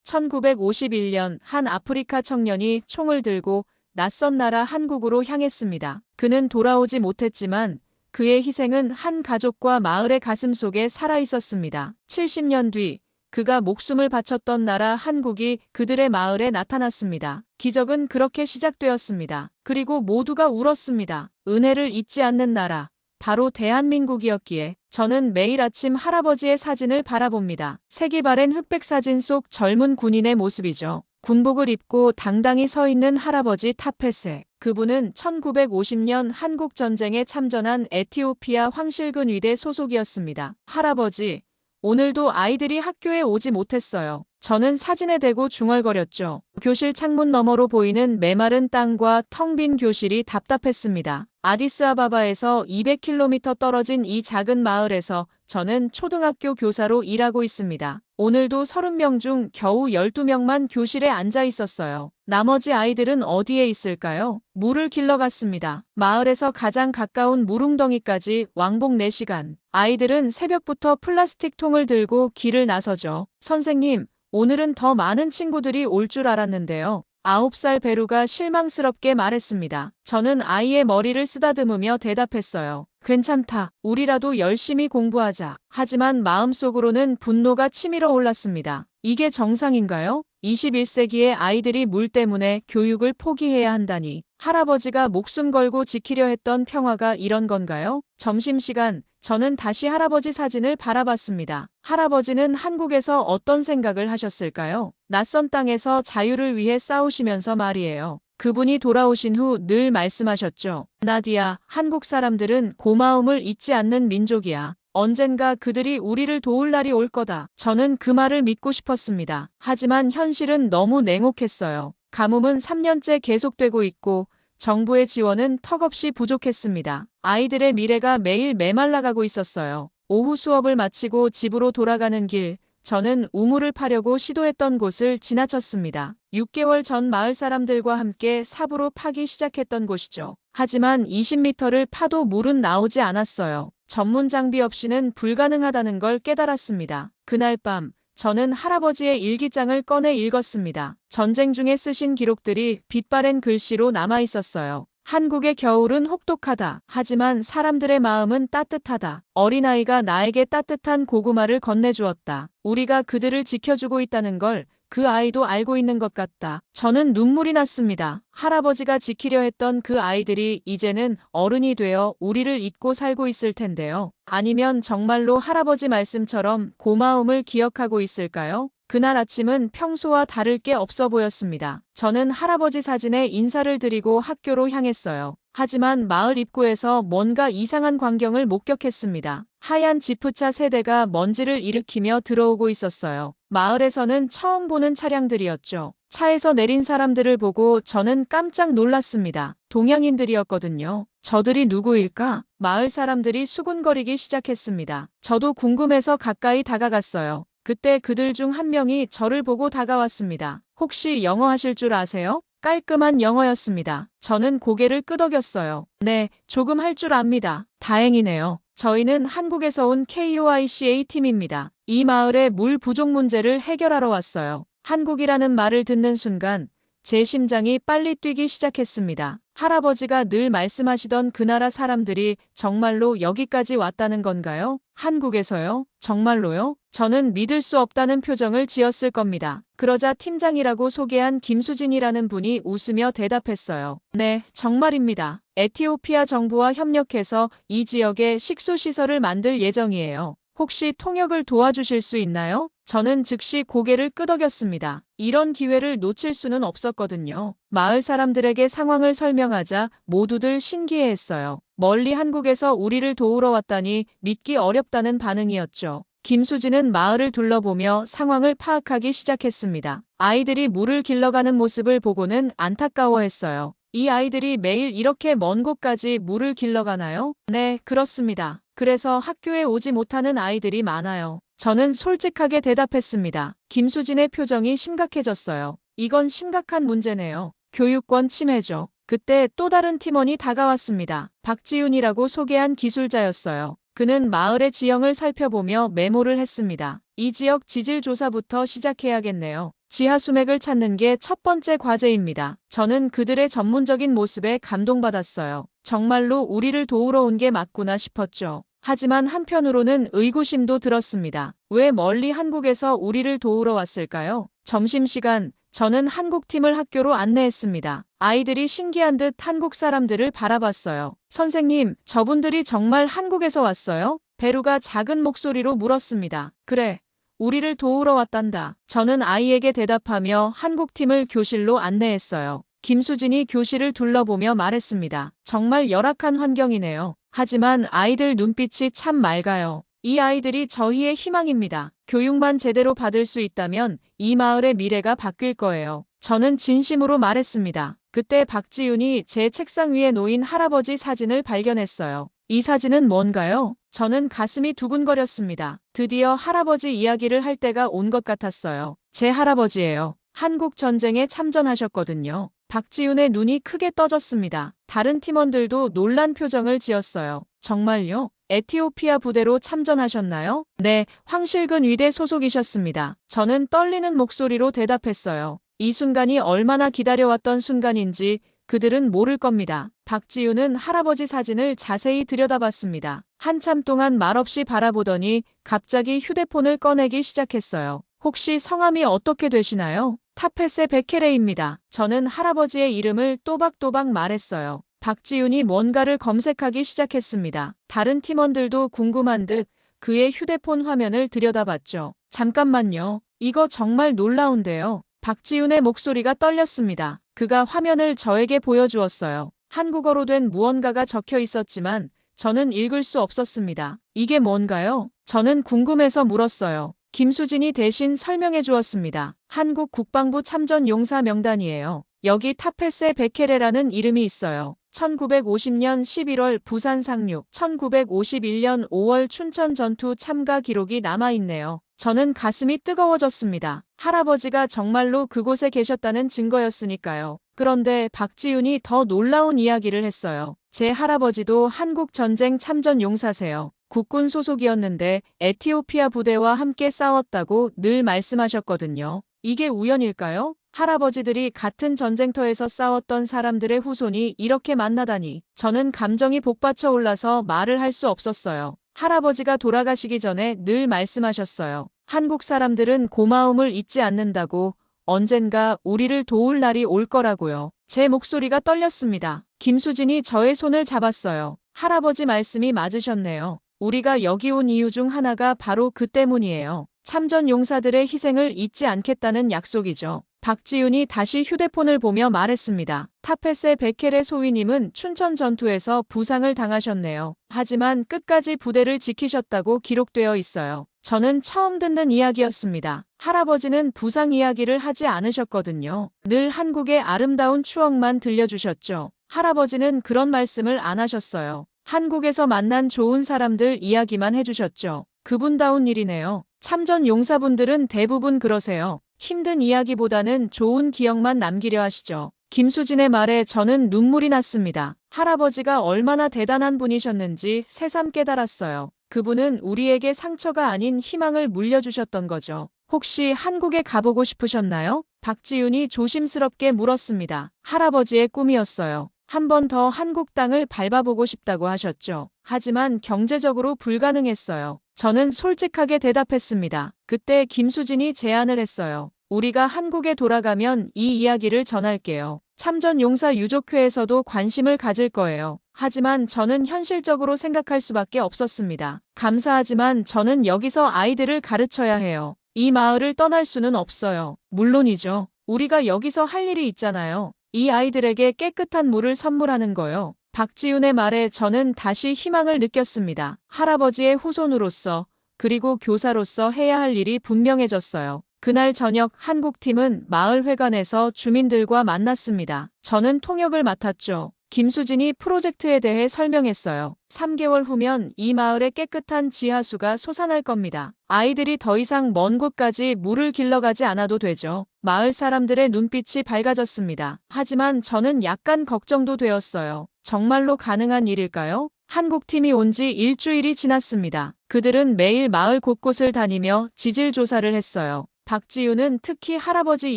1951년 한 아프리카 청년이 총을 들고 낯선 나라 한국으로 향했습니다. 그는 돌아오지 못했지만 그의 희생은 한 가족과 마을의 가슴 속에 살아 있었습니다. 70년 뒤 그가 목숨을 바쳤던 나라 한국이 그들의 마을에 나타났습니다. 기적은 그렇게 시작되었습니다. 그리고 모두가 울었습니다. 은혜를 잊지 않는 나라, 바로 대한민국이었기에 저는 매일 아침 할아버지의 사진을 바라봅니다. 색이 바랜 흑백 사진 속 젊은 군인의 모습이죠. 군복을 입고 당당히 서 있는 할아버지 타페세. 그분은 1950년 한국전쟁에 참전한 에티오피아 황실근 위대 소속이었습니다. 할아버지, 오늘도 아이들이 학교에 오지 못했어요. 저는 사진에 대고 중얼거렸죠. 교실 창문 너머로 보이는 메마른 땅과 텅 빈 교실이 답답했습니다. 아디스아바바에서 200km 떨어진 이 작은 마을에서 저는 초등학교 교사로 일하고 있습니다. 오늘도 30명 중 겨우 12명만 교실에 앉아 있었어요. 나머지 아이들은 어디에 있을까요? 물을 길러 갔습니다. 마을에서 가장 가까운 물웅덩이까지 왕복 4시간. 아이들은 새벽부터 플라스틱 통을 들고 길을 나서죠. 선생님, 오늘은 더 많은 친구들이 올 줄 알았는데요. 9살 베루가 실망스럽게 말했습니다. 저는 아이의 머리를 쓰다듬으며 대답했어요. 괜찮다. 우리라도 열심히 공부하자. 하지만 마음속으로는 분노가 치밀어 올랐습니다. 이게 정상인가요? 21세기의 아이들이 물 때문에 교육을 포기해야 한다니. 할아버지가 목숨 걸고 지키려 했던 평화가 이런 건가요? 점심시간, 저는 다시 할아버지 사진을 바라봤습니다. 할아버지는 한국에서 어떤 생각을 하셨을까요? 낯선 땅에서 자유를 위해 싸우시면서 말이에요. 그분이 돌아오신 후 늘 말씀하셨죠. 나디야, 한국 사람들은 고마움을 잊지 않는 민족이야. 언젠가 그들이 우리를 도울 날이 올 거다. 저는 그 말을 믿고 싶었습니다. 하지만 현실은 너무 냉혹했어요. 가뭄은 3년째 계속되고 있고 정부의 지원은 턱없이 부족했습니다. 아이들의 미래가 매일 메말라가고 있었어요. 오후 수업을 마치고 집으로 돌아가는 길, 저는 우물을 파려고 시도했던 곳을 지나쳤습니다. 6개월 전 마을 사람들과 함께 삽으로 파기 시작했던 곳이죠. 하지만 20m를 파도 물은 나오지 않았어요. 전문 장비 없이는 불가능하다는 걸 깨달았습니다. 그날 밤, 저는 할아버지의 일기장을 꺼내 읽었습니다. 전쟁 중에 쓰신 기록들이 빛바랜 글씨로 남아 있었어요. 한국의 겨울은 혹독하다. 하지만 사람들의 마음은 따뜻하다. 어린아이가 나에게 따뜻한 고구마를 건네주었다. 우리가 그들을 지켜주고 있다는 걸 그 아이도 알고 있는 것 같다. 저는 눈물이 났습니다. 할아버지가 지키려 했던 그 아이들이 이제는 어른이 되어 우리를 잊고 살고 있을 텐데요. 아니면 정말로 할아버지 말씀처럼 고마움을 기억하고 있을까요? 그날 아침은 평소와 다를 게 없어 보였습니다. 저는 할아버지 사진에 인사를 드리고 학교로 향했어요. 하지만 마을 입구에서 뭔가 이상한 광경을 목격했습니다. 하얀 지프차 세대가 먼지를 일으키며 들어오고 있었어요. 마을에서는 처음 보는 차량들이었죠. 차에서 내린 사람들을 보고 저는 깜짝 놀랐습니다. 동양인들이었거든요. 저들이 누구일까? 마을 사람들이 수군거리기 시작했습니다. 저도 궁금해서 가까이 다가갔어요. 그때 그들 중 한 명이 저를 보고 다가왔습니다. 혹시 영어 하실 줄 아세요? 깔끔한 영어였습니다. 저는 고개를 끄덕였어요. 네, 조금 할 줄 압니다. 다행이네요. 저희는 한국에서 온 KOICA 팀입니다. 이 마을의 물 부족 문제를 해결하러 왔어요. 한국이라는 말을 듣는 순간 제 심장이 빨리 뛰기 시작했습니다. 할아버지가 늘 말씀하시던 그 나라 사람들이 정말로 여기까지 왔다는 건가요? 한국에서요? 정말로요? 저는 믿을 수 없다는 표정을 지었을 겁니다. 그러자 팀장이라고 소개한 김수진이라는 분이 웃으며 대답했어요. 네, 정말입니다. 에티오피아 정부와 협력해서 이 지역에 식수시설을 만들 예정이에요. 혹시 통역을 도와주실 수 있나요? 저는 즉시 고개를 끄덕였습니다. 이런 기회를 놓칠 수는 없었거든요. 마을 사람들에게 상황을 설명하자 모두들 신기해했어요. 멀리 한국에서 우리를 도우러 왔다니 믿기 어렵다는 반응이었죠. 김수진은 마을을 둘러보며 상황을 파악하기 시작했습니다. 아이들이 물을 길러가는 모습을 보고는 안타까워했어요. 이 아이들이 매일 이렇게 먼 곳까지 물을 길러가나요? 네, 그렇습니다. 그래서 학교에 오지 못하는 아이들이 많아요. 저는 솔직하게 대답했습니다. 김수진의 표정이 심각해졌어요. 이건 심각한 문제네요. 교육권 침해죠. 그때 또 다른 팀원이 다가왔습니다. 박지윤이라고 소개한 기술자였어요. 그는 마을의 지형을 살펴보며 메모를 했습니다. 이 지역 지질 조사부터 시작해야겠네요. 지하수맥을 찾는 게 첫 번째 과제입니다. 저는 그들의 전문적인 모습에 감동받았어요. 정말로 우리를 도우러 온 게 맞구나 싶었죠. 하지만 한편으로는 의구심도 들었습니다. 왜 멀리 한국에서 우리를 도우러 왔을까요? 점심시간, 저는 한국팀을 학교로 안내했습니다. 아이들이 신기한 듯 한국 사람들을 바라봤어요. 선생님, 저분들이 정말 한국에서 왔어요? 베루가 작은 목소리로 물었습니다. 그래. 우리를 도우러 왔단다. 저는 아이에게 대답하며 한국팀을 교실로 안내했어요. 김수진이 교실을 둘러보며 말했습니다. 정말 열악한 환경이네요. 하지만 아이들 눈빛이 참 맑아요. 이 아이들이 저희의 희망입니다. 교육만 제대로 받을 수 있다면 이 마을의 미래가 바뀔 거예요. 저는 진심으로 말했습니다. 그때 박지윤이 제 책상 위에 놓인 할아버지 사진을 발견했어요. 이 사진은 뭔가요? 저는 가슴이 두근거렸습니다. 드디어 할아버지 이야기를 할 때가 온 것 같았어요. 제 할아버지예요. 한국 전쟁에 참전하셨거든요. 박지윤의 눈이 크게 떠졌습니다. 다른 팀원들도 놀란 표정을 지었어요. 정말요? 에티오피아 부대로 참전하셨나요? 네, 황실근 위대 소속이셨습니다. 저는 떨리는 목소리로 대답했어요. 이 순간이 얼마나 기다려왔던 순간인지 그들은 모를 겁니다. 박지윤은 할아버지 사진을 자세히 들여다봤습니다. 한참 동안 말없이 바라보더니 갑자기 휴대폰을 꺼내기 시작했어요. 혹시 성함이 어떻게 되시나요? 타페세 베케레입니다. 저는 할아버지의 이름을 또박또박 말했어요. 박지윤이 뭔가를 검색하기 시작했습니다. 다른 팀원들도 궁금한 듯 그의 휴대폰 화면을 들여다봤죠. 잠깐만요. 이거 정말 놀라운데요. 박지윤의 목소리가 떨렸습니다. 그가 화면을 저에게 보여주었어요. 한국어로 된 무언가가 적혀 있었지만 저는 읽을 수 없었습니다. 이게 뭔가요? 저는 궁금해서 물었어요. 김수진이 대신 설명해 주었습니다. 한국 국방부 참전 용사 명단이에요. 여기 타페세 베케레라는 이름이 있어요. 1950년 11월 부산 상륙, 1951년 5월 춘천 전투 참가 기록이 남아있네요. 저는 가슴이 뜨거워졌습니다. 할아버지가 정말로 그곳에 계셨다는 증거였으니까요. 그런데 박지윤이 더 놀라운 이야기를 했어요. 제 할아버지도 한국 전쟁 참전 용사세요. 국군 소속이었는데 에티오피아 부대와 함께 싸웠다고 늘 말씀하셨거든요. 이게 우연일까요? 할아버지들이 같은 전쟁터에서 싸웠던 사람들의 후손이 이렇게 만나다니. 저는 감정이 복받쳐 올라서 말을 할 수 없었어요. 할아버지가 돌아가시기 전에 늘 말씀하셨어요. 한국 사람들은 고마움을 잊지 않는다고. 언젠가 우리를 도울 날이 올 거라고요. 제 목소리가 떨렸습니다. 김수진이 저의 손을 잡았어요. 할아버지 말씀이 맞으셨네요. 우리가 여기 온 이유 중 하나가 바로 그 때문이에요. 참전 용사들의 희생을 잊지 않겠다는 약속이죠. 박지윤이 다시 휴대폰을 보며 말했습니다. 타페세 베케레 소위님은 춘천 전투에서 부상을 당하셨네요. 하지만 끝까지 부대를 지키셨다고 기록되어 있어요. 저는 처음 듣는 이야기였습니다. 할아버지는 부상 이야기를 하지 않으셨거든요. 늘 한국의 아름다운 추억만 들려주셨죠. 할아버지는 그런 말씀을 안 하셨어요. 한국에서 만난 좋은 사람들 이야기만 해주셨죠. 그분다운 일이네요. 참전 용사분들은 대부분 그러세요. 힘든 이야기보다는 좋은 기억만 남기려 하시죠. 김수진의 말에 저는 눈물이 났습니다. 할아버지가 얼마나 대단한 분이셨는지 새삼 깨달았어요. 그분은 우리에게 상처가 아닌 희망을 물려주셨던 거죠. 혹시 한국에 가보고 싶으셨나요? 박지윤이 조심스럽게 물었습니다. 할아버지의 꿈이었어요. 한 번 더 한국 땅을 밟아보고 싶다고 하셨죠. 하지만 경제적으로 불가능했어요. 저는 솔직하게 대답했습니다. 그때 김수진이 제안을 했어요. 우리가 한국에 돌아가면 이 이야기를 전할게요. 참전 용사 유족회에서도 관심을 가질 거예요. 하지만 저는 현실적으로 생각할 수밖에 없었습니다. 감사하지만 저는 여기서 아이들을 가르쳐야 해요. 이 마을을 떠날 수는 없어요. 물론이죠. 우리가 여기서 할 일이 있잖아요. 이 아이들에게 깨끗한 물을 선물하는 거요. 박지윤의 말에 저는 다시 희망을 느꼈습니다. 할아버지의 후손으로서 그리고 교사로서 해야 할 일이 분명해졌어요. 그날 저녁 한국팀은 마을 회관에서 주민들과 만났습니다. 저는 통역을 맡았죠. 김수진이 프로젝트에 대해 설명했어요. 3개월 후면 이 마을에 깨끗한 지하수가 솟아날 겁니다. 아이들이 더 이상 먼 곳까지 물을 길러가지 않아도 되죠. 마을 사람들의 눈빛이 밝아졌습니다. 하지만 저는 약간 걱정도 되었어요. 정말로 가능한 일일까요? 한국팀이 온 지 일주일이 지났습니다. 그들은 매일 마을 곳곳을 다니며 지질 조사를 했어요. 박지윤은 특히 할아버지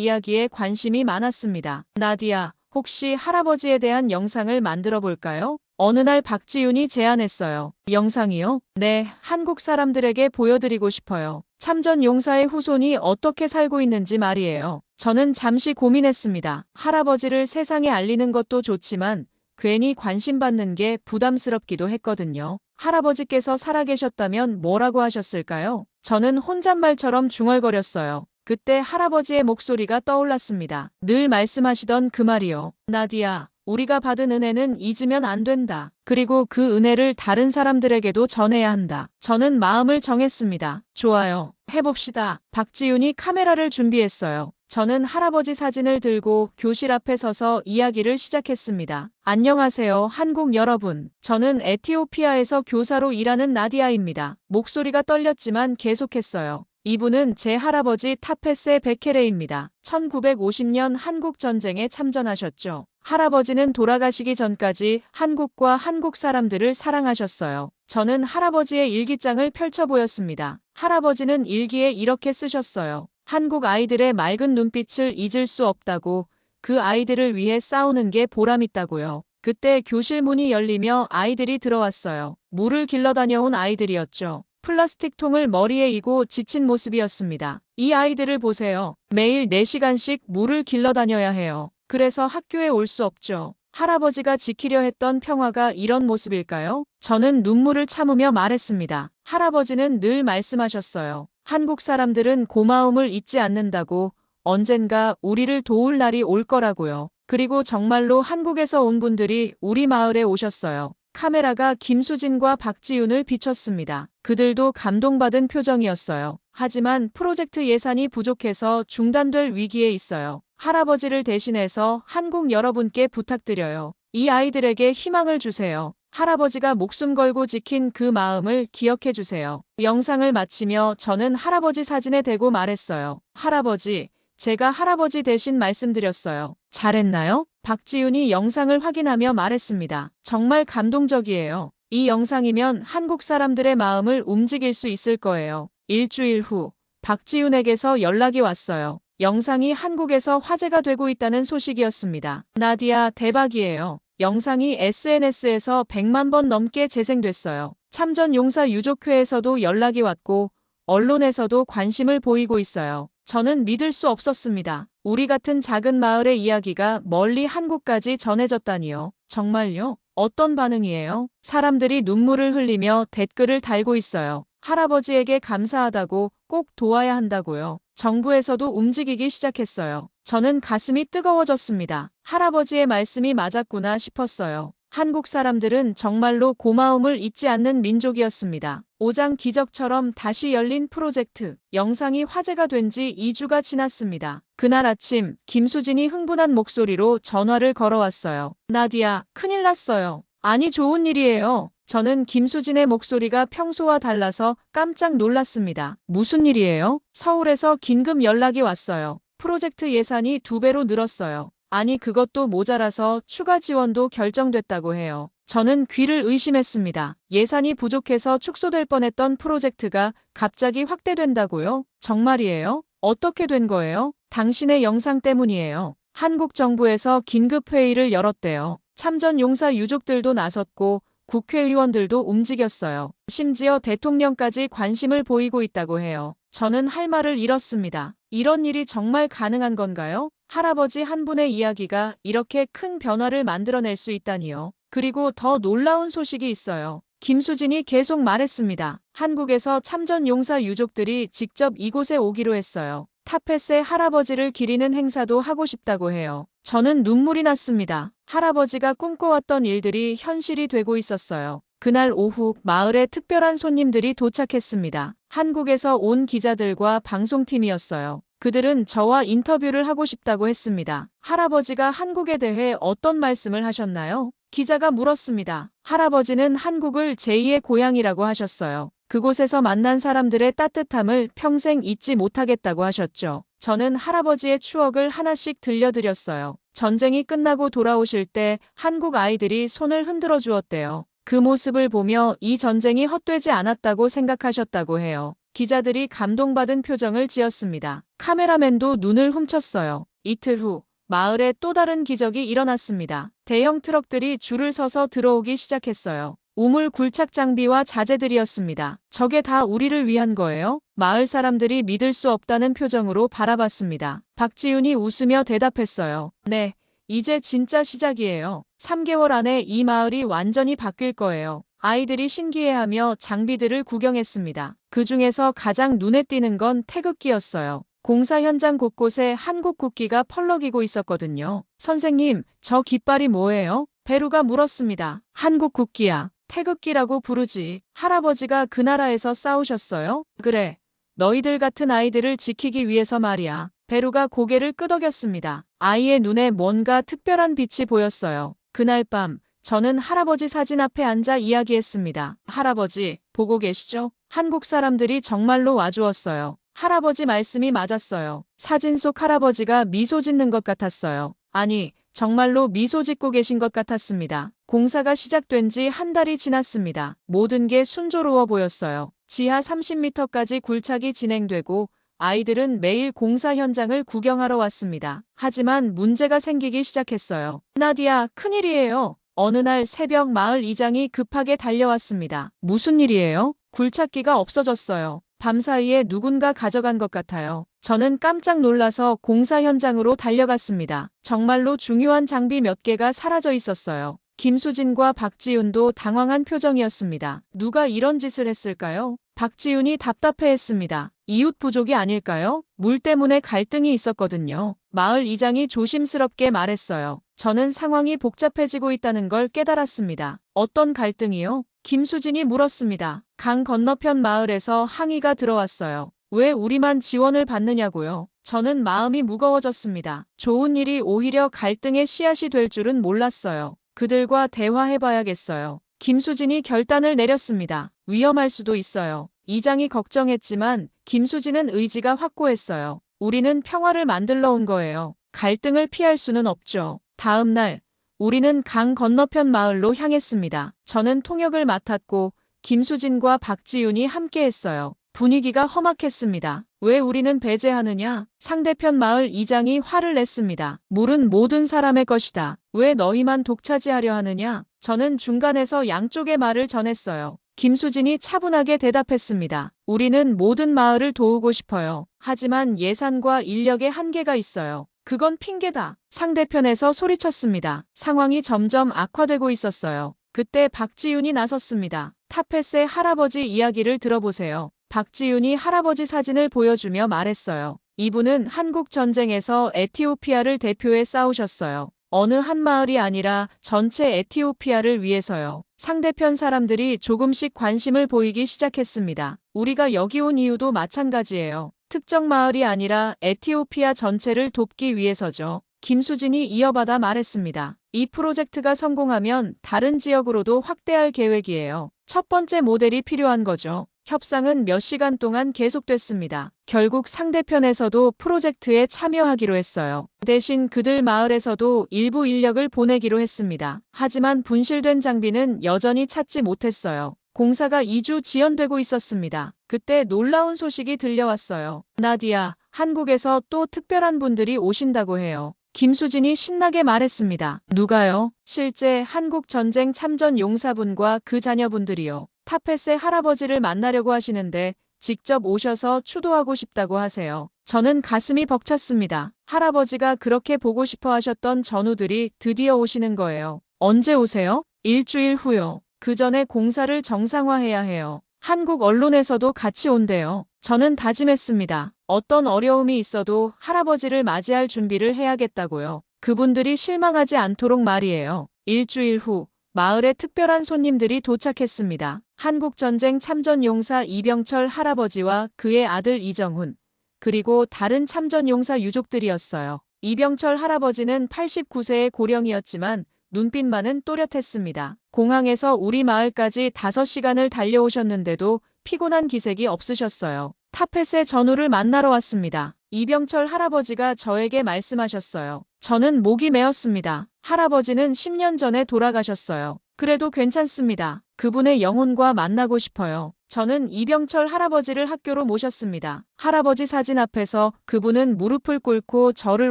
이야기에 관심이 많았습니다. 나디야, 혹시 할아버지에 대한 영상을 만들어 볼까요? 어느 날 박지윤이 제안했어요. 영상이요? 네, 한국 사람들에게 보여드리고 싶어요. 참전 용사의 후손이 어떻게 살고 있는지 말이에요. 저는 잠시 고민했습니다. 할아버지를 세상에 알리는 것도 좋지만 괜히 관심 받는 게 부담스럽기도 했거든요. 할아버지께서 살아계셨다면 뭐라고 하셨을까요? 저는 혼잣말처럼 중얼거렸어요. 그때 할아버지의 목소리가 떠올랐습니다. 늘 말씀하시던 그 말이요. 나디야, 우리가 받은 은혜는 잊으면 안 된다. 그리고 그 은혜를 다른 사람들에게도 전해야 한다. 저는 마음을 정했습니다. 좋아요. 해봅시다. 박지윤이 카메라를 준비했어요. 저는 할아버지 사진을 들고 교실 앞에 서서 이야기를 시작했습니다. 안녕하세요, 한국 여러분. 저는 에티오피아에서 교사로 일하는 나디아입니다. 목소리가 떨렸지만 계속했어요. 이분은 제 할아버지 타페세 베케레입니다. 1950년 한국전쟁에 참전하셨죠. 할아버지는 돌아가시기 전까지 한국과 한국 사람들을 사랑하셨어요. 저는 할아버지의 일기장을 펼쳐 보였습니다. 할아버지는 일기에 이렇게 쓰셨어요. 한국 아이들의 맑은 눈빛을 잊을 수 없다고, 그 아이들을 위해 싸우는 게 보람있다고요. 그때 교실 문이 열리며 아이들이 들어왔어요. 물을 길러 다녀온 아이들이었죠. 플라스틱 통을 머리에 이고 지친 모습이었습니다. 이 아이들을 보세요. 매일 4시간씩 물을 길러 다녀야 해요. 그래서 학교에 올 수 없죠. 할아버지가 지키려 했던 평화가 이런 모습일까요? 저는 눈물을 참으며 말했습니다. 할아버지는 늘 말씀하셨어요. 한국 사람들은 고마움을 잊지 않는다고, 언젠가 우리를 도울 날이 올 거라고요. 그리고 정말로 한국에서 온 분들이 우리 마을에 오셨어요. 카메라가 김수진과 박지윤을 비췄습니다. 그들도 감동받은 표정이었어요. 하지만 프로젝트 예산이 부족해서 중단될 위기에 있어요. 할아버지를 대신해서 한국 여러분께 부탁드려요. 이 아이들에게 희망을 주세요. 할아버지가 목숨 걸고 지킨 그 마음을 기억해 주세요. 영상을 마치며 저는 할아버지 사진에 대고 말했어요. 할아버지, 제가 할아버지 대신 말씀드렸어요. 잘했나요? 박지윤이 영상을 확인하며 말했습니다. 정말 감동적이에요. 이 영상이면 한국 사람들의 마음을 움직일 수 있을 거예요. 일주일 후, 박지윤에게서 연락이 왔어요. 영상이 한국에서 화제가 되고 있다는 소식이었습니다. 나디아, 대박이에요. 영상이 SNS에서 100만 번 넘게 재생됐어요. 참전 용사 유족회에서도 연락이 왔고, 언론에서도 관심을 보이고 있어요. 저는 믿을 수 없었습니다. 우리 같은 작은 마을의 이야기가 멀리 한국까지 전해졌다니요. 정말요? 어떤 반응이에요? 사람들이 눈물을 흘리며 댓글을 달고 있어요. 할아버지에게 감사하다고, 꼭 도와야 한다고요. 정부에서도 움직이기 시작했어요. 저는 가슴이 뜨거워졌습니다. 할아버지의 말씀이 맞았구나 싶었어요. 한국 사람들은 정말로 고마움을 잊지 않는 민족이었습니다. 오장 기적처럼 다시 열린 프로젝트. 영상이 화제가 된 지 2주가 지났습니다. 그날 아침, 김수진이 흥분한 목소리로 전화를 걸어왔어요. 나디야, 큰일 났어요. 아니, 좋은 일이에요. 저는 김수진의 목소리가 평소와 달라서 깜짝 놀랐습니다. 무슨 일이에요? 서울에서 긴급 연락이 왔어요. 프로젝트 예산이 2배로 늘었어요. 아니, 그것도 모자라서 추가 지원도 결정됐다고 해요. 저는 귀를 의심했습니다. 예산이 부족해서 축소될 뻔했던 프로젝트가 갑자기 확대된다고요? 정말이에요? 어떻게 된 거예요? 당신의 영상 때문이에요. 한국 정부에서 긴급 회의를 열었대요. 참전 용사 유족들도 나섰고 국회의원들도 움직였어요. 심지어 대통령까지 관심을 보이고 있다고 해요. 저는 할 말을 잃었습니다. 이런 일이 정말 가능한 건가요? 할아버지 한 분의 이야기가 이렇게 큰 변화를 만들어낼 수 있다니요. 그리고 더 놀라운 소식이 있어요. 김수진이 계속 말했습니다. 한국에서 참전 용사 유족들이 직접 이곳에 오기로 했어요. 타페세 할아버지를 기리는 행사도 하고 싶다고 해요. 저는 눈물이 났습니다. 할아버지가 꿈꿔왔던 일들이 현실이 되고 있었어요. 그날 오후 마을에 특별한 손님들이 도착했습니다. 한국에서 온 기자들과 방송팀이었어요. 그들은 저와 인터뷰를 하고 싶다고 했습니다. 할아버지가 한국에 대해 어떤 말씀을 하셨나요? 기자가 물었습니다. 할아버지는 한국을 제2의 고향이라고 하셨어요. 그곳에서 만난 사람들의 따뜻함을 평생 잊지 못하겠다고 하셨죠. 저는 할아버지의 추억을 하나씩 들려드렸어요. 전쟁이 끝나고 돌아오실 때 한국 아이들이 손을 흔들어 주었대요. 그 모습을 보며 이 전쟁이 헛되지 않았다고 생각하셨다고 해요. 기자들이 감동받은 표정을 지었습니다. 카메라맨도 눈을 훔쳤어요. 이틀 후 마을에 또 다른 기적이 일어났습니다. 대형 트럭들이 줄을 서서 들어오기 시작했어요. 우물 굴착 장비와 자재들이었습니다. 저게 다 우리를 위한 거예요? 마을 사람들이 믿을 수 없다는 표정으로 바라봤습니다. 박지윤이 웃으며 대답했어요. 네, 이제 진짜 시작이에요. 3개월 안에 이 마을이 완전히 바뀔 거예요. 아이들이 신기해하며 장비들을 구경했습니다. 그 중에서 가장 눈에 띄는 건 태극기였어요. 공사 현장 곳곳에 한국 국기가 펄럭이고 있었거든요. 선생님, 저 깃발이 뭐예요? 베루가 물었습니다. 한국 국기야. 태극기라고 부르지. 할아버지가 그 나라에서 싸우셨어요? 그래. 너희들 같은 아이들을 지키기 위해서 말이야. 베루가 고개를 끄덕였습니다. 아이의 눈에 뭔가 특별한 빛이 보였어요. 그날 밤, 저는 할아버지 사진 앞에 앉아 이야기했습니다. 할아버지, 보고 계시죠? 한국 사람들이 정말로 와주었어요. 할아버지 말씀이 맞았어요. 사진 속 할아버지가 미소 짓는 것 같았어요. 아니, 정말로 미소 짓고 계신 것 같았습니다. 공사가 시작된 지 한 달이 지났습니다. 모든 게 순조로워 보였어요. 지하 30m까지 굴착이 진행되고 아이들은 매일 공사 현장을 구경하러 왔습니다. 하지만 문제가 생기기 시작했어요. 나디야, 큰일이에요. 어느 날 새벽 마을 이장이 급하게 달려왔습니다. 무슨 일이에요? 굴착기가 없어졌어요. 밤사이에 누군가 가져간 것 같아요. 저는 깜짝 놀라서 공사 현장으로 달려갔습니다. 정말로 중요한 장비 몇 개가 사라져 있었어요. 김수진과 박지윤도 당황한 표정이었습니다. 누가 이런 짓을 했을까요? 박지윤이 답답해했습니다. 이웃 부족이 아닐까요? 물 때문에 갈등이 있었거든요. 마을 이장이 조심스럽게 말했어요. 저는 상황이 복잡해지고 있다는 걸 깨달았습니다. 어떤 갈등이요? 김수진이 물었습니다. 강 건너편 마을에서 항의가 들어왔어요. 왜 우리만 지원을 받느냐고요? 저는 마음이 무거워졌습니다. 좋은 일이 오히려 갈등의 씨앗이 될 줄은 몰랐어요. 그들과 대화해봐야겠어요. 김수진이 결단을 내렸습니다. 위험할 수도 있어요. 이장이 걱정했지만 김수진은 의지가 확고했어요. 우리는 평화를 만들러 온 거예요. 갈등을 피할 수는 없죠. 다음 날, 우리는 강 건너편 마을로 향했습니다. 저는 통역을 맡았고 김수진과 박지윤이 함께했어요. 분위기가 험악했습니다. 왜 우리는 배제하느냐? 상대편 마을 이장이 화를 냈습니다. 물은 모든 사람의 것이다. 왜 너희만 독차지하려 하느냐? 저는 중간에서 양쪽의 말을 전했어요. 김수진이 차분하게 대답했습니다. 우리는 모든 마을을 도우고 싶어요. 하지만 예산과 인력의 한계가 있어요. 그건 핑계다. 상대편에서 소리쳤습니다. 상황이 점점 악화되고 있었어요. 그때 박지윤이 나섰습니다. 타펫의 할아버지 이야기를 들어보세요. 박지윤이 할아버지 사진을 보여주며 말했어요. 이분은 한국 전쟁에서 에티오피아를 대표해 싸우셨어요. 어느 한 마을이 아니라 전체 에티오피아를 위해서요. 상대편 사람들이 조금씩 관심을 보이기 시작했습니다. 우리가 여기 온 이유도 마찬가지예요. 특정 마을이 아니라 에티오피아 전체를 돕기 위해서죠. 김수진이 이어받아 말했습니다. 이 프로젝트가 성공하면 다른 지역으로도 확대할 계획이에요. 첫 번째 모델이 필요한 거죠. 협상은 몇 시간 동안 계속됐습니다. 결국 상대편에서도 프로젝트에 참여하기로 했어요. 대신 그들 마을에서도 일부 인력을 보내기로 했습니다. 하지만 분실된 장비는 여전히 찾지 못했어요. 공사가 2주 지연되고 있었습니다. 그때 놀라운 소식이 들려왔어요. 나디야, 한국에서 또 특별한 분들이 오신다고 해요. 김수진이 신나게 말했습니다. 누가요? 실제 한국 전쟁 참전 용사분과 그 자녀분들이요. 타펫의 할아버지를 만나려고 하시는데 직접 오셔서 추도하고 싶다고 하세요. 저는 가슴이 벅찼습니다. 할아버지가 그렇게 보고 싶어 하셨던 전우들이 드디어 오시는 거예요. 언제 오세요? 일주일 후요. 그 전에 공사를 정상화해야 해요. 한국 언론에서도 같이 온대요. 저는 다짐했습니다. 어떤 어려움이 있어도 할아버지를 맞이할 준비를 해야겠다고요. 그분들이 실망하지 않도록 말이에요. 일주일 후 마을에 특별한 손님들이 도착했습니다. 한국전쟁 참전용사 이병철 할아버지와 그의 아들 이정훈, 그리고 다른 참전용사 유족들이었어요. 이병철 할아버지는 89세의 고령이었지만 눈빛만은 또렷했습니다. 공항에서 우리 마을까지 5시간을 달려오셨는데도 피곤한 기색이 없으셨어요. 타펫의 전우를 만나러 왔습니다. 이병철 할아버지가 저에게 말씀하셨어요. 저는 목이 메었습니다. 할아버지는 10년 전에 돌아가셨어요. 그래도 괜찮습니다. 그분의 영혼과 만나고 싶어요. 저는 이병철 할아버지를 학교로 모셨습니다. 할아버지 사진 앞에서 그분은 무릎을 꿇고 절을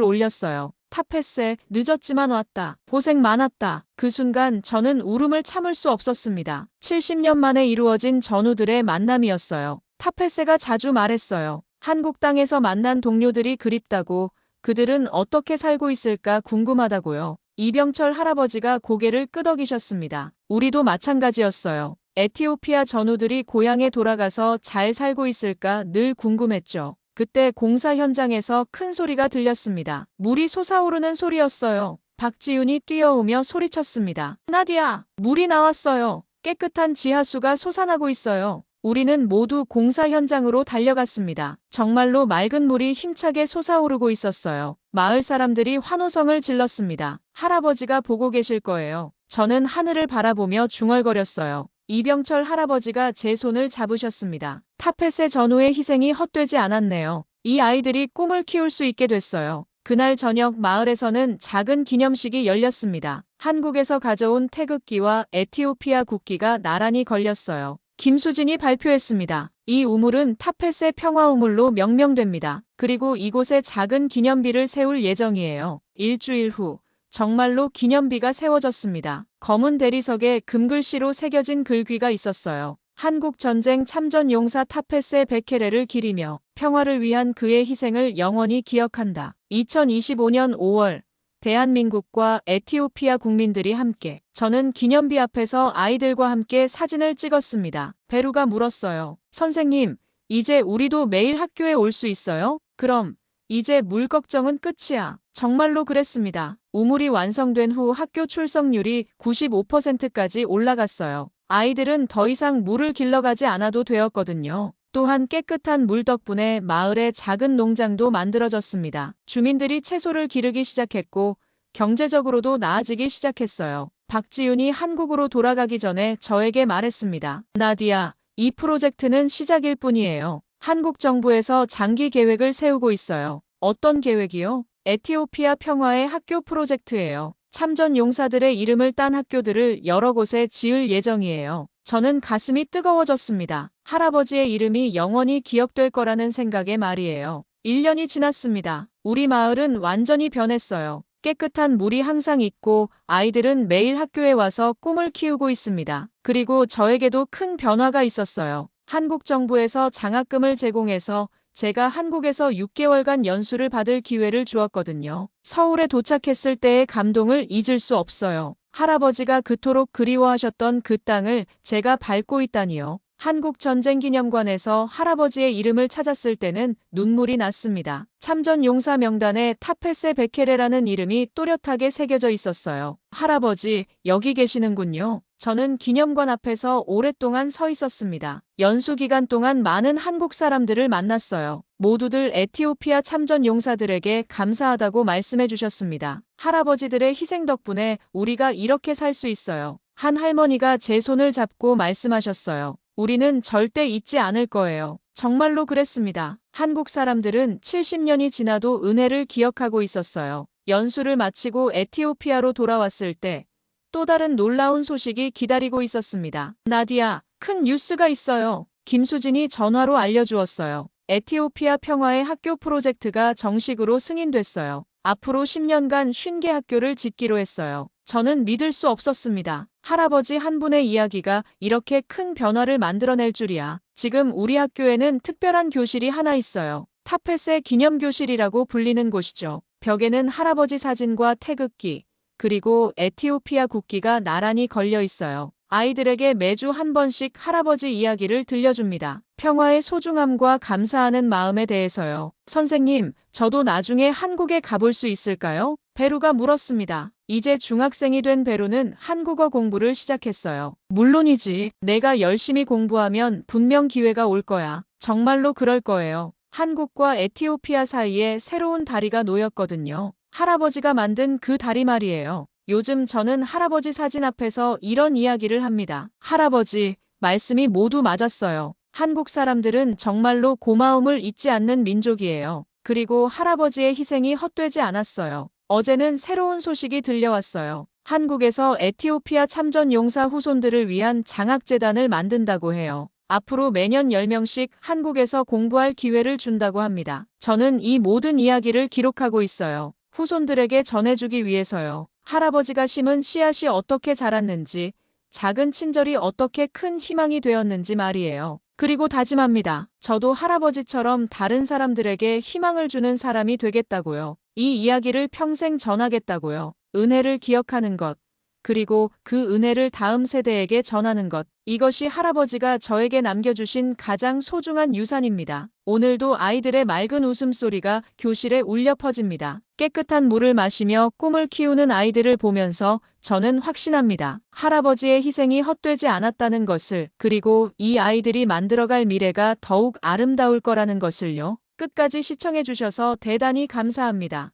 올렸어요. 타페세, 늦었지만 왔다. 고생 많았다. 그 순간 저는 울음을 참을 수 없었습니다. 70년 만에 이루어진 전우들의 만남이었어요. 타페세가 자주 말했어요. 한국 땅에서 만난 동료들이 그립다고, 그들은 어떻게 살고 있을까 궁금하다고요. 이병철 할아버지가 고개를 끄덕이셨습니다. 우리도 마찬가지였어요. 에티오피아 전우들이 고향에 돌아가서 잘 살고 있을까 늘 궁금했죠. 그때 공사 현장에서 큰 소리가 들렸습니다. 물이 솟아오르는 소리였어요. 박지윤이 뛰어오며 소리쳤습니다. 나디야, 물이 나왔어요. 깨끗한 지하수가 솟아나고 있어요. 우리는 모두 공사 현장으로 달려갔습니다. 정말로 맑은 물이 힘차게 솟아오르고 있었어요. 마을 사람들이 환호성을 질렀습니다. 할아버지가 보고 계실 거예요. 저는 하늘을 바라보며 중얼거렸어요. 이병철 할아버지가 제 손을 잡으셨습니다. 타페세 전우의 희생이 헛되지 않았네요. 이 아이들이 꿈을 키울 수 있게 됐어요. 그날 저녁 마을에서는 작은 기념식이 열렸습니다. 한국에서 가져온 태극기와 에티오피아 국기가 나란히 걸렸어요. 김수진이 발표했습니다. 이 우물은 타페세 평화 우물로 명명됩니다. 그리고 이곳에 작은 기념비를 세울 예정이에요. 일주일 후 정말로 기념비가 세워졌습니다. 검은 대리석에 금글씨로 새겨진 글귀가 있었어요. 한국 전쟁 참전 용사 타페세 베케레를 기리며 평화를 위한 그의 희생을 영원히 기억한다. 2025년 5월 대한민국과 에티오피아 국민들이 함께, 저는 기념비 앞에서 아이들과 함께 사진을 찍었습니다. 베루가 물었어요. 선생님, 이제 우리도 매일 학교에 올 수 있어요? 그럼 이제 물 걱정은 끝이야. 정말로 그랬습니다. 우물이 완성된 후 학교 출석률이 95%까지 올라갔어요. 아이들은 더 이상 물을 길러가지 않아도 되었거든요. 또한 깨끗한 물 덕분에 마을에 작은 농장도 만들어졌습니다. 주민들이 채소를 기르기 시작했고 경제적으로도 나아지기 시작했어요. 박지윤이 한국으로 돌아가기 전에 저에게 말했습니다. 나디야, 이 프로젝트는 시작일 뿐이에요. 한국 정부에서 장기 계획을 세우고 있어요. 어떤 계획이요? 에티오피아 평화의 학교 프로젝트예요. 참전 용사들의 이름을 딴 학교들을 여러 곳에 지을 예정이에요. 저는 가슴이 뜨거워졌습니다. 할아버지의 이름이 영원히 기억될 거라는 생각에 말이에요. 1년이 지났습니다. 우리 마을은 완전히 변했어요. 깨끗한 물이 항상 있고 아이들은 매일 학교에 와서 꿈을 키우고 있습니다. 그리고 저에게도 큰 변화가 있었어요. 한국 정부에서 장학금을 제공해서 제가 한국에서 6개월간 연수를 받을 기회를 주었거든요. 서울에 도착했을 때의 감동을 잊을 수 없어요. 할아버지가 그토록 그리워하셨던 그 땅을 제가 밟고 있다니요. 한국전쟁기념관에서 할아버지의 이름을 찾았을 때는 눈물이 났습니다. 참전 용사 명단에 타페세 베케레라는 이름이 또렷하게 새겨져 있었어요. 할아버지, 여기 계시는군요. 저는 기념관 앞에서 오랫동안 서 있었습니다. 연수 기간 동안 많은 한국 사람들을 만났어요. 모두들 에티오피아 참전 용사들에게 감사하다고 말씀해 주셨습니다. 할아버지들의 희생 덕분에 우리가 이렇게 살 수 있어요. 한 할머니가 제 손을 잡고 말씀하셨어요. 우리는 절대 잊지 않을 거예요. 정말로 그랬습니다. 한국 사람들은 70년이 지나도 은혜를 기억하고 있었어요. 연수를 마치고 에티오피아로 돌아왔을 때 또 다른 놀라운 소식이 기다리고 있었습니다. 나디야, 큰 뉴스가 있어요. 김수진이 전화로 알려주었어요. 에티오피아 평화의 학교 프로젝트가 정식으로 승인됐어요. 앞으로 10년간 50개 학교를 짓기로 했어요. 저는 믿을 수 없었습니다. 할아버지 한 분의 이야기가 이렇게 큰 변화를 만들어낼 줄이야. 지금 우리 학교에는 특별한 교실이 하나 있어요. 타페세 기념교실이라고 불리는 곳이죠. 벽에는 할아버지 사진과 태극기, 그리고 에티오피아 국기가 나란히 걸려 있어요. 아이들에게 매주 한 번씩 할아버지 이야기를 들려줍니다. 평화의 소중함과 감사하는 마음에 대해서요. 선생님, 저도 나중에 한국에 가볼 수 있을까요? 베루가 물었습니다. 이제 중학생이 된 베루는 한국어 공부를 시작했어요. 물론이지. 내가 열심히 공부하면 분명 기회가 올 거야. 정말로 그럴 거예요. 한국과 에티오피아 사이에 새로운 다리가 놓였거든요. 할아버지가 만든 그 다리 말이에요. 요즘 저는 할아버지 사진 앞에서 이런 이야기를 합니다. 할아버지, 말씀이 모두 맞았어요. 한국 사람들은 정말로 고마움을 잊지 않는 민족이에요. 그리고 할아버지의 희생이 헛되지 않았어요. 어제는 새로운 소식이 들려왔어요. 한국에서 에티오피아 참전 용사 후손들을 위한 장학재단을 만든다고 해요. 앞으로 매년 10명씩 한국에서 공부할 기회를 준다고 합니다. 저는 이 모든 이야기를 기록하고 있어요. 후손들에게 전해주기 위해서요. 할아버지가 심은 씨앗이 어떻게 자랐는지, 작은 친절이 어떻게 큰 희망이 되었는지 말이에요. 그리고 다짐합니다. 저도 할아버지처럼 다른 사람들에게 희망을 주는 사람이 되겠다고요. 이 이야기를 평생 전하겠다고요. 은혜를 기억하는 것, 그리고 그 은혜를 다음 세대에게 전하는 것. 이것이 할아버지가 저에게 남겨주신 가장 소중한 유산입니다. 오늘도 아이들의 맑은 웃음소리가 교실에 울려 퍼집니다. 깨끗한 물을 마시며 꿈을 키우는 아이들을 보면서 저는 확신합니다. 할아버지의 희생이 헛되지 않았다는 것을, 그리고 이 아이들이 만들어갈 미래가 더욱 아름다울 거라는 것을요. 끝까지 시청해주셔서 대단히 감사합니다.